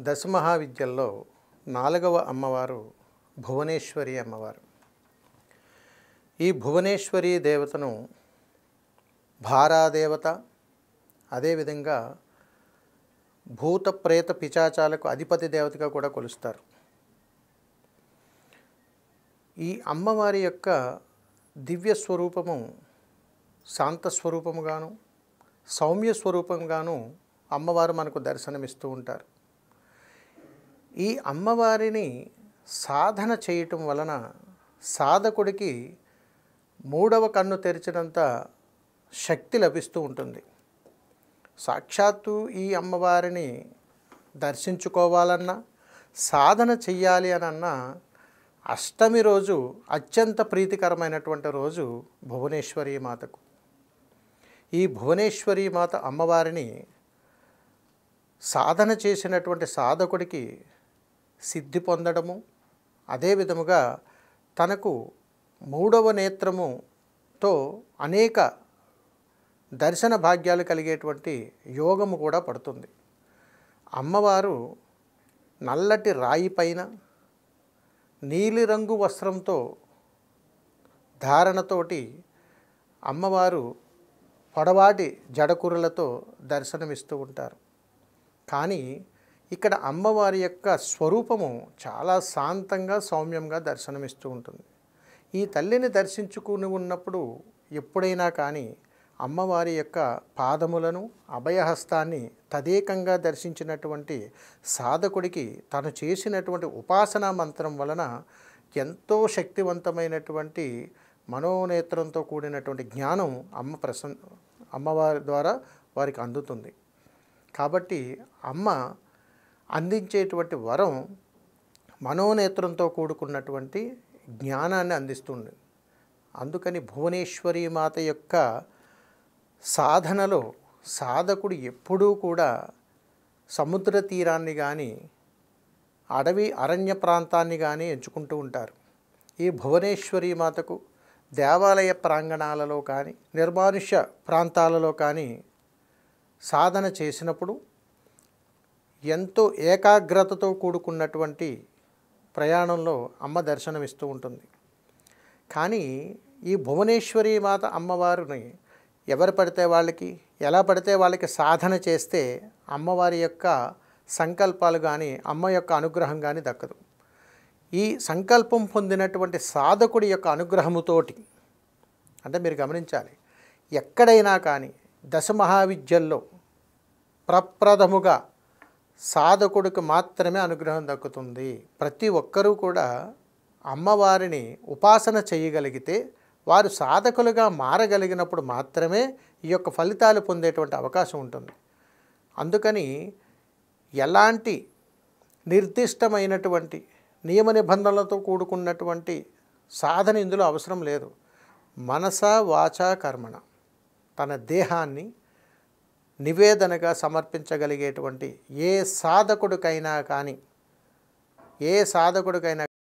దశమహావిద్యల్లో నాలుగవ అమ్మవారు భువనేశ్వరి అమ్మవారు. ఈ భువనేశ్వరి దేవతను భారాదేవత, అదేవిధంగా భూత ప్రేత పిశాచాలకు అధిపతి దేవతగా కూడా కొలుస్తారు. ఈ అమ్మవారి యొక్క దివ్య స్వరూపము శాంత స్వరూపముగాను సౌమ్య స్వరూపంగాను అమ్మవారు మనకు దర్శనమిస్తూ ఉంటారు. ఈ అమ్మవారిని సాధన చేయటం వలన సాధకుడికి మూడవ కన్ను తెరిచినంత శక్తి లభిస్తూ ఉంటుంది. సాక్షాత్తు ఈ అమ్మవారిని దర్శించుకోవాలన్నా సాధన చెయ్యాలి అనన్నా అష్టమి రోజు అత్యంత ప్రీతికరమైనటువంటి రోజు భువనేశ్వరి మాతకు. ఈ భువనేశ్వరి మాత అమ్మవారిని సాధన చేసినటువంటి సాధకుడికి సిద్ధి పొందడము, అదే విధముగా తనకు మూడవ నేత్రముతో అనేక దర్శన భాగ్యాలు కలిగేటువంటి యోగము కూడా పడుతుంది. అమ్మవారు నల్లటి రాయి పైన నీలిరంగు వస్త్రంతో ధారణతోటి అమ్మవారు పొడవాటి జడకురులతో దర్శనమిస్తూ ఉంటారు. కానీ ఇక్కడ అమ్మవారి యొక్క స్వరూపము చాలా శాంతంగా సౌమ్యంగా దర్శనమిస్తూ ఉంటుంది. ఈ తల్లిని దర్శించుకుని ఉన్నప్పుడు ఎప్పుడైనా కానీ అమ్మవారి యొక్క పాదములను అభయహస్తాన్ని తదేకంగా దర్శించినటువంటి సాధకుడికి తను చేసినటువంటి ఉపాసనా మంత్రం వలన ఎంతో శక్తివంతమైనటువంటి మనోనేత్రంతో కూడినటువంటి జ్ఞానం అమ్మవారి ద్వారా వారికి అందుతుంది. కాబట్టి అమ్మ అందించేటువంటి వరం మనోనేత్రంతో కూడుకున్నటువంటి జ్ఞానాన్ని అందిస్తుంది. అందుకని భువనేశ్వరి మాత యొక్క సాధనలో సాధకుడు ఎప్పుడూ కూడా సముద్ర తీరాన్ని కానీ అడవి అరణ్య ప్రాంతాన్ని కానీ ఎంచుకుంటూ ఉంటారు. ఈ భువనేశ్వరి మాతకు దేవాలయ ప్రాంగణాలలో కానీ నిర్మానుష్య ప్రాంతాలలో కానీ సాధన చేసినప్పుడు ఎంతో ఏకాగ్రతతో కూడుకున్నటువంటి ప్రయాణంలో అమ్మ దర్శనమిస్తూ ఉంటుంది. కానీ ఈ భువనేశ్వరి మాత అమ్మవారిని ఎవరు పడితే వాళ్ళకి ఎలా పడితే వాళ్ళకి సాధన చేస్తే అమ్మవారి యొక్క సంకల్పాలు కానీ అమ్మ యొక్క అనుగ్రహం కానీ దక్కదు. ఈ సంకల్పం పొందినటువంటి సాధకుడి యొక్క అనుగ్రహముతోటి, అంటే మీరు గమనించాలి, ఎక్కడైనా కానీ దశమహావిద్యల్లో ప్రప్రథముగా సాధకుడికి మాత్రమే అనుగ్రహం దక్కుతుంది. ప్రతి ఒక్కరూ కూడా అమ్మవారిని ఉపాసన చేయగలిగితే వారు సాధకులుగా మారగలిగినప్పుడు మాత్రమే ఈ యొక్క ఫలితాలు పొందేటువంటి అవకాశం ఉంటుంది. అందుకని ఎలాంటి నిర్దిష్టమైనటువంటి నియమ నిబంధనలతో కూడుకున్నటువంటి సాధన ఇందులో అవసరం లేదు. మనస వాచ కర్మణ తన దేహాన్ని నివేదనగా సమర్పించగలిగేటువంటి ఏ సాధకుడికైనా